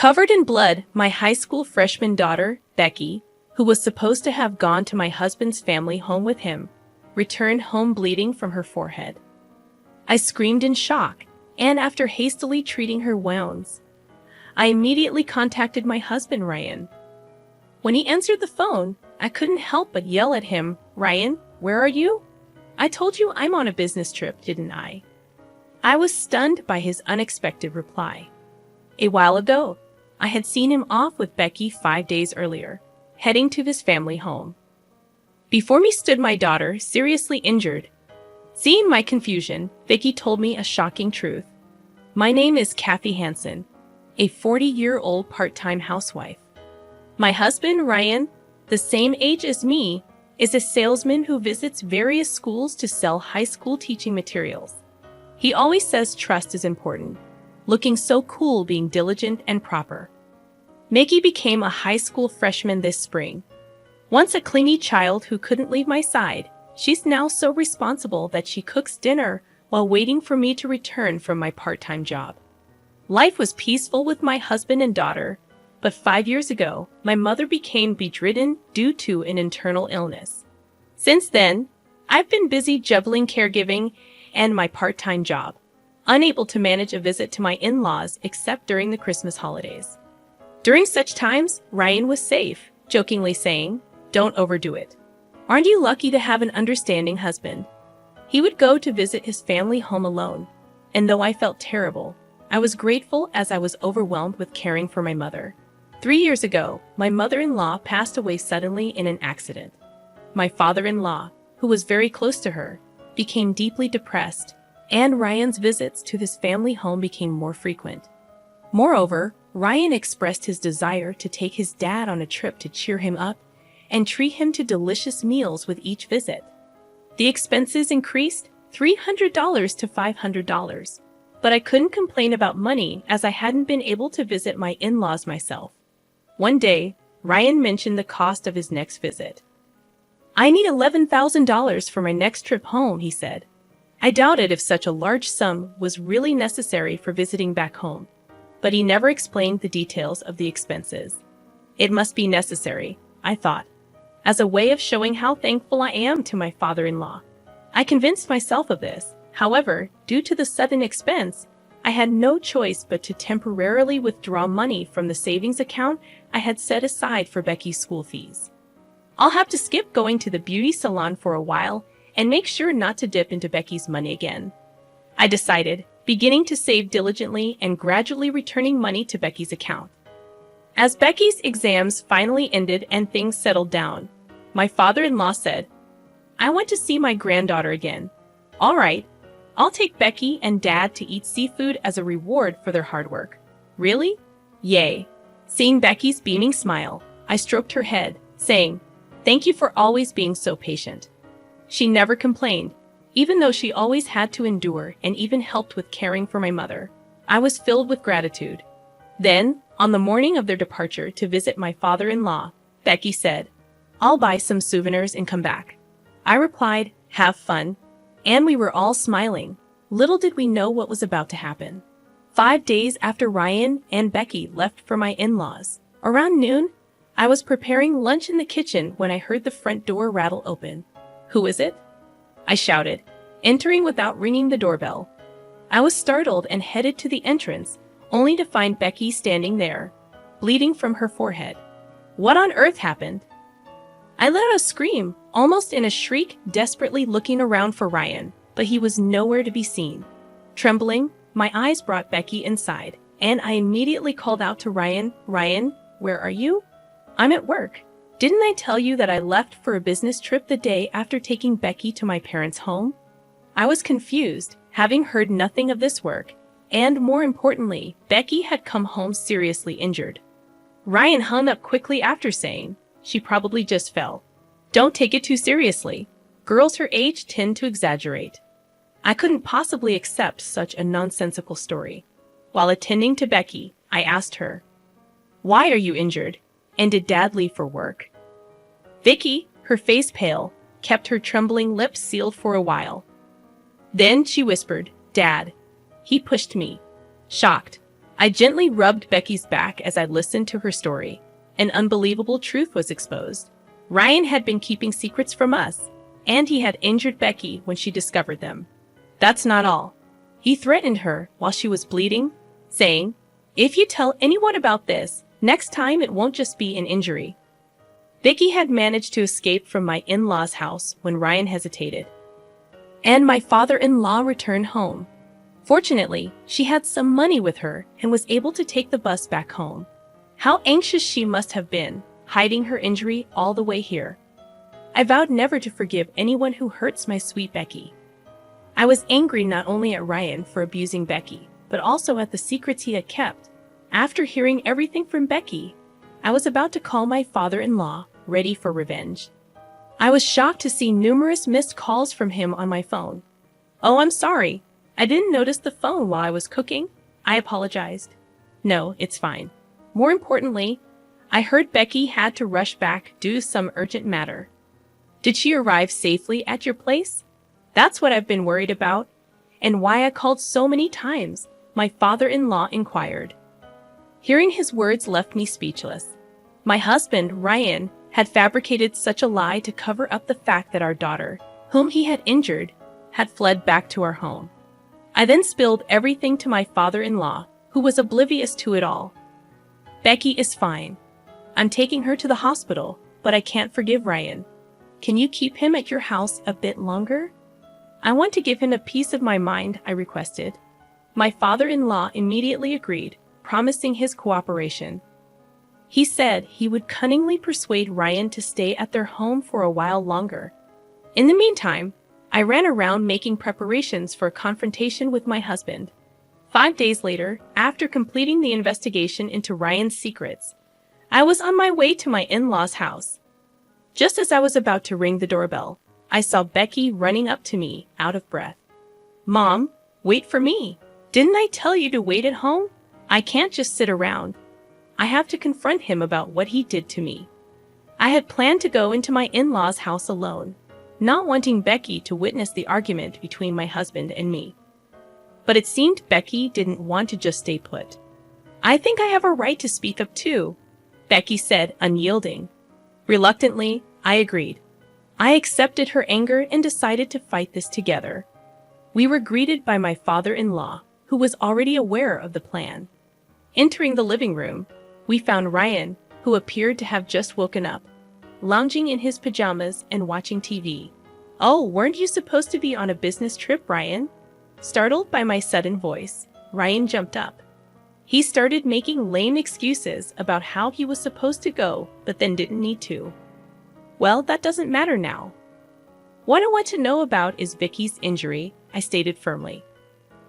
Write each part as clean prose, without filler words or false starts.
Covered in blood, my high school freshman daughter, Becky, who was supposed to have gone to my husband's family home with him, returned home bleeding from her forehead. I screamed in shock, and after hastily treating her wounds, I immediately contacted my husband, Ryan. When he answered the phone, I couldn't help but yell at him, "Ryan, where are you? I told you I'm on a business trip, didn't I?" I was stunned by his unexpected reply. A while ago, I had seen him off with Becky 5 days earlier, heading to his family home. Before me stood my daughter, seriously injured. Seeing my confusion, Vicky told me a shocking truth. My name is Kathy Hansen, a 40-year-old part-time housewife. My husband, Ryan, the same age as me, is a salesman who visits various schools to sell high school teaching materials. He always says trust is important, looking so cool being diligent and proper. Mickey became a high school freshman this spring. Once a clingy child who couldn't leave my side, she's now so responsible that she cooks dinner while waiting for me to return from my part-time job. Life was peaceful with my husband and daughter, but 5 years ago, my mother became bedridden due to an internal illness. Since then, I've been busy juggling caregiving and my part-time job, unable to manage a visit to my in-laws except during the Christmas holidays. During such times, Ryan was safe, jokingly saying, "Don't overdo it. Aren't you lucky to have an understanding husband?" He would go to visit his family home alone, and though I felt terrible, I was grateful as I was overwhelmed with caring for my mother. 3 years ago, my mother-in-law passed away suddenly in an accident. My father-in-law, who was very close to her, became deeply depressed, and Ryan's visits to his family home became more frequent. Moreover, Ryan expressed his desire to take his dad on a trip to cheer him up and treat him to delicious meals with each visit. The expenses increased $300 to $500, but I couldn't complain about money as I hadn't been able to visit my in-laws myself. One day, Ryan mentioned the cost of his next visit. "I need $11,000 for my next trip home," he said. I doubted if such a large sum was really necessary for visiting back home, but he never explained the details of the expenses. It must be necessary, I thought, as a way of showing how thankful I am to my father-in-law. I convinced myself of this. However, due to the sudden expense, I had no choice but to temporarily withdraw money from the savings account I had set aside for Becky's school fees. I'll have to skip going to the beauty salon for a while and make sure not to dip into Becky's money again, I decided, beginning to save diligently and gradually returning money to Becky's account. As Becky's exams finally ended and things settled down, my father-in-law said, "I want to see my granddaughter again." "All right, I'll take Becky and Dad to eat seafood as a reward for their hard work." "Really?" "Yay." Seeing Becky's beaming smile, I stroked her head, saying, "Thank you for always being so patient." She never complained, even though she always had to endure and even helped with caring for my mother. I was filled with gratitude. Then, on the morning of their departure to visit my father-in-law, Becky said, "I'll buy some souvenirs and come back." I replied, "Have fun," and we were all smiling. Little did we know what was about to happen. 5 days after Ryan and Becky left for my in-laws, around noon, I was preparing lunch in the kitchen when I heard the front door rattle open. "Who is it?" I shouted, entering without ringing the doorbell. I was startled and headed to the entrance, only to find Becky standing there, bleeding from her forehead. What on earth happened? I let out a scream, almost in a shriek, desperately looking around for Ryan, but he was nowhere to be seen. Trembling, my eyes brought Becky inside, and I immediately called out to Ryan, "Ryan, where are you?" "I'm at work. Didn't I tell you that I left for a business trip the day after taking Becky to my parents' home?" I was confused, having heard nothing of this work, and more importantly, Becky had come home seriously injured. Ryan hung up quickly after saying, "She probably just fell. Don't take it too seriously. Girls her age tend to exaggerate." I couldn't possibly accept such a nonsensical story. While attending to Becky, I asked her, "Why are you injured? And did Dad leave for work?" Vicky, her face pale, kept her trembling lips sealed for a while. Then she whispered, "Dad." He pushed me. Shocked, I gently rubbed Becky's back as I listened to her story. An unbelievable truth was exposed. Ryan had been keeping secrets from us, and he had injured Becky when she discovered them. That's not all. He threatened her while she was bleeding, saying, "If you tell anyone about this, next time it won't just be an injury." Becky had managed to escape from my in-laws' house when Ryan hesitated, and my father-in-law returned home. Fortunately, she had some money with her and was able to take the bus back home. How anxious she must have been, hiding her injury all the way here. I vowed never to forgive anyone who hurts my sweet Becky. I was angry not only at Ryan for abusing Becky, but also at the secrets he had kept. After hearing everything from Becky, I was about to call my father-in-law, ready for revenge. I was shocked to see numerous missed calls from him on my phone. "Oh, I'm sorry. I didn't notice the phone while I was cooking. I apologized." "No, it's fine." More importantly, I heard Becky had to rush back due to some urgent matter. "Did she arrive safely at your place?" "That's what I've been worried about, and why I called so many times," my father-in-law inquired. Hearing his words left me speechless. My husband, Ryan, had fabricated such a lie to cover up the fact that our daughter, whom he had injured, had fled back to our home. I then spilled everything to my father-in-law, who was oblivious to it all. "Becky is fine. I'm taking her to the hospital, but I can't forgive Ryan. Can you keep him at your house a bit longer?" "I want to give him a piece of my mind," I requested. My father-in-law immediately agreed, promising his cooperation. He said he would cunningly persuade Ryan to stay at their home for a while longer. In the meantime, I ran around making preparations for a confrontation with my husband. 5 days later, after completing the investigation into Ryan's secrets, I was on my way to my in-laws' house. Just as I was about to ring the doorbell, I saw Becky running up to me, out of breath. "Mom, wait for me. Didn't I tell you to wait at home? I can't just sit around. I have to confront him about what he did to me." I had planned to go into my in-laws' house alone, not wanting Becky to witness the argument between my husband and me. But it seemed Becky didn't want to just stay put. "I think I have a right to speak up too," Becky said, unyielding. Reluctantly, I agreed. I accepted her anger and decided to fight this together. We were greeted by my father-in-law, who was already aware of the plan. Entering the living room, we found Ryan, who appeared to have just woken up, lounging in his pajamas and watching TV. "Oh, weren't you supposed to be on a business trip, Ryan?" Startled by my sudden voice, Ryan jumped up. He started making lame excuses about how he was supposed to go, but then didn't need to. "Well, that doesn't matter now. What I want to know about is Vicky's injury," I stated firmly.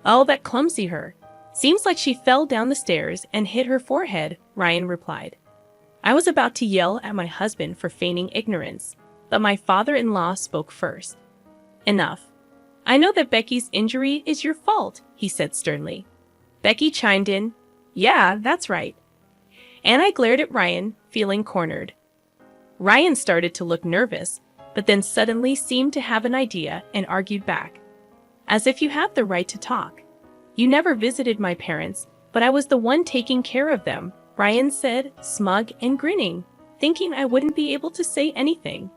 "Oh, that clumsy her. Seems like she fell down the stairs and hit her forehead," Ryan replied. I was about to yell at my husband for feigning ignorance, but my father-in-law spoke first. "Enough. I know that Becky's injury is your fault," he said sternly. Becky chimed in, "Yeah, that's right." And I glared at Ryan, feeling cornered. Ryan started to look nervous, but then suddenly seemed to have an idea and argued back. "As if you have the right to talk. You never visited my parents, but I was the one taking care of them," Ryan said, smug and grinning, thinking I wouldn't be able to say anything.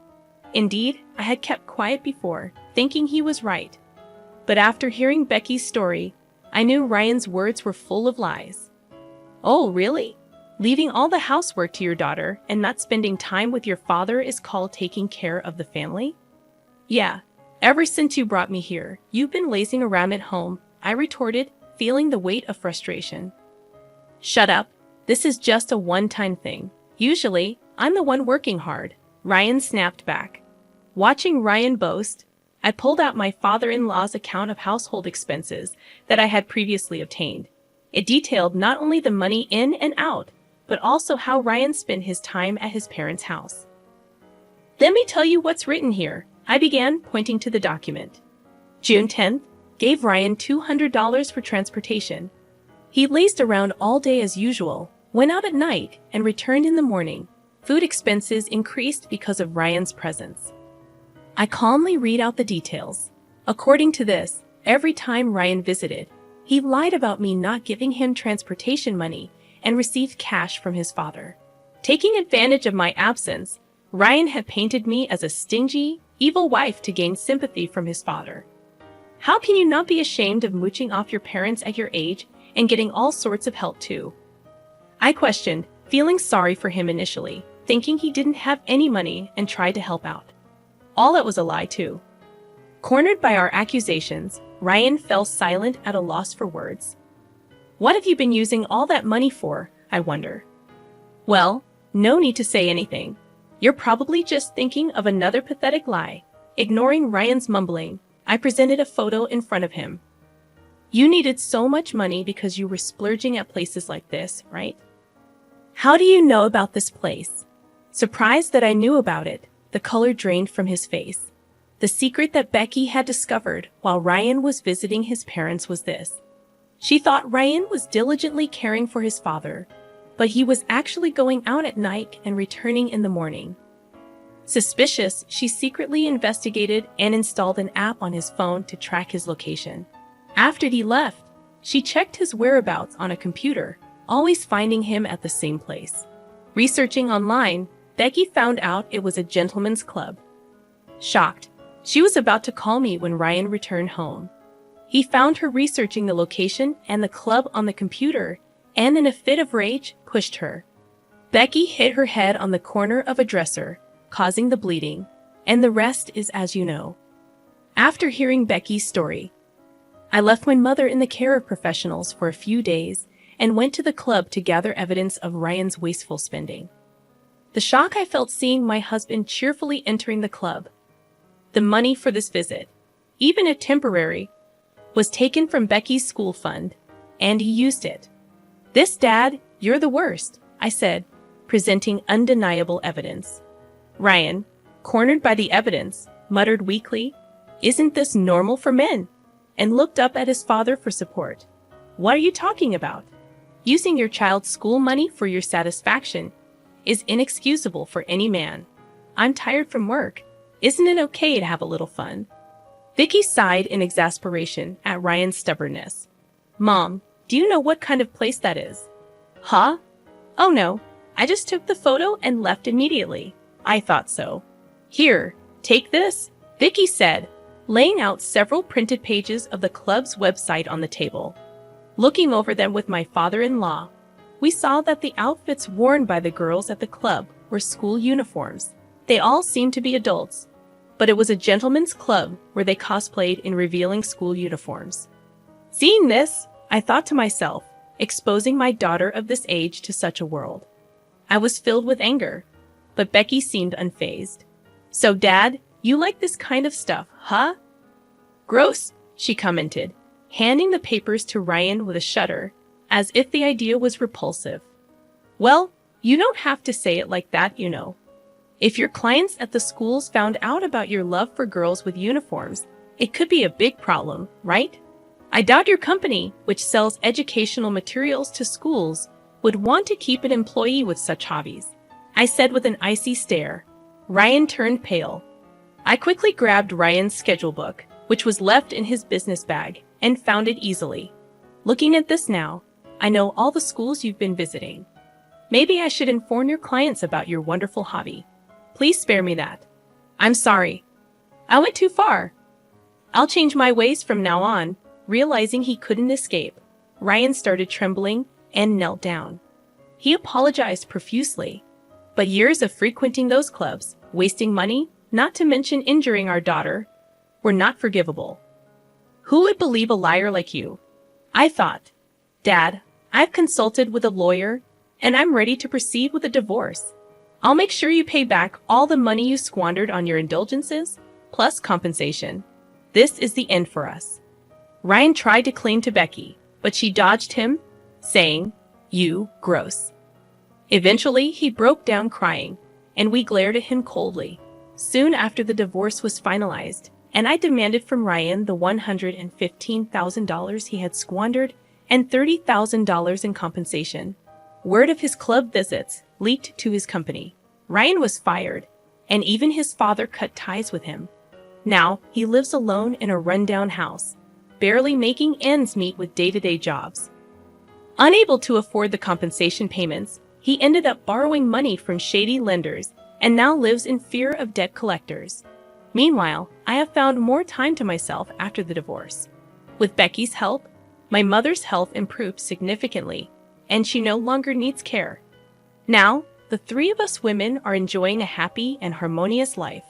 Indeed, I had kept quiet before, thinking he was right. But after hearing Becky's story, I knew Ryan's words were full of lies. "Oh, really? Leaving all the housework to your daughter and not spending time with your father is called taking care of the family?" "Yeah, ever since you brought me here, you've been lazing around at home," I retorted, feeling the weight of frustration. "Shut up. This is just a one-time thing. Usually, I'm the one working hard," Ryan snapped back. Watching Ryan boast, I pulled out my father-in-law's account of household expenses that I had previously obtained. It detailed not only the money in and out, but also how Ryan spent his time at his parents' house. "Let me tell you what's written here," I began, pointing to the document. June 10th, gave Ryan $200 for transportation. He lazed around all day as usual, went out at night, and returned in the morning. Food expenses increased because of Ryan's presence. I calmly read out the details. According to this, every time Ryan visited, He lied about me not giving him transportation money and received cash from his father. Taking advantage of my absence, Ryan had painted me as a stingy, evil wife to gain sympathy from his father. How can you not be ashamed of mooching off your parents at your age and getting all sorts of help too? I questioned, feeling sorry for him initially, thinking he didn't have any money and tried to help out. All that was a lie too. Cornered by our accusations, Ryan fell silent at a loss for words. What have you been using all that money for, I wonder? Well, no need to say anything. You're probably just thinking of another pathetic lie. Ignoring Ryan's mumbling, I presented a photo in front of him. You needed so much money because you were splurging at places like this, right? How do you know about this place? Surprised that I knew about it, the color drained from his face. The secret that Becky had discovered while Ryan was visiting his parents was this. She thought Ryan was diligently caring for his father, but he was actually going out at night and returning in the morning. Suspicious, she secretly investigated and installed an app on his phone to track his location. After he left, she checked his whereabouts on a computer, always finding him at the same place. Researching online, Becky found out it was a gentleman's club. Shocked, she was about to call me when Ryan returned home. He found her researching the location and the club on the computer, and in a fit of rage, pushed her. Becky hit her head on the corner of a dresser, causing the bleeding, and the rest is as you know. After hearing Becky's story, I left my mother in the care of professionals for a few days and went to the club to gather evidence of Ryan's wasteful spending. The shock I felt seeing my husband cheerfully entering the club. The money for this visit, even if temporary, was taken from Becky's school fund, and he used it. This, Dad, you're the worst, I said, presenting undeniable evidence. Ryan, cornered by the evidence, muttered weakly, "Isn't this normal for men?" and looked up at his father for support. What are you talking about? Using your child's school money for your satisfaction is inexcusable for any man. I'm tired from work. Isn't it okay to have a little fun? Vicky sighed in exasperation at Ryan's stubbornness. Mom, do you know what kind of place that is? Huh? Oh no, I just took the photo and left immediately. I thought so. Here, take this, Vicky said, laying out several printed pages of the club's website on the table. Looking over them with my father-in-law, we saw that the outfits worn by the girls at the club were school uniforms. They all seemed to be adults, but it was a gentleman's club where they cosplayed in revealing school uniforms. Seeing this, I thought to myself, exposing my daughter of this age to such a world. I was filled with anger, but Becky seemed unfazed. So, Dad, you like this kind of stuff, huh? Gross, she commented, handing the papers to Ryan with a shudder, as if the idea was repulsive. Well, you don't have to say it like that, you know. If your clients at the schools found out about your love for girls with uniforms, it could be a big problem, right? I doubt your company, which sells educational materials to schools, would want to keep an employee with such hobbies, I said with an icy stare. Ryan turned pale. I quickly grabbed Ryan's schedule book, which was left in his business bag, and found it easily. Looking at this now, I know all the schools you've been visiting. Maybe I should inform your clients about your wonderful hobby. Please spare me that. I'm sorry. I went too far. I'll change my ways from now on. Realizing he couldn't escape, Ryan started trembling and knelt down. He apologized profusely, but years of frequenting those clubs, wasting money, not to mention injuring our daughter, were not forgivable. Who would believe a liar like you? I thought. Dad, I've consulted with a lawyer, and I'm ready to proceed with a divorce. I'll make sure you pay back all the money you squandered on your indulgences, plus compensation. This is the end for us. Ryan tried to cling to Becky, but she dodged him, saying, "You, gross." Eventually, he broke down crying, and we glared at him coldly. Soon after the divorce was finalized, and I demanded from Ryan the $115,000 he had squandered and $30,000 in compensation. Word of his club visits leaked to his company. Ryan was fired, and even his father cut ties with him. Now, he lives alone in a rundown house, barely making ends meet with day-to-day jobs. Unable to afford the compensation payments, he ended up borrowing money from shady lenders and now lives in fear of debt collectors. Meanwhile, I have found more time to myself after the divorce. With Becky's help, my mother's health improved significantly, and she no longer needs care. Now, the three of us women are enjoying a happy and harmonious life.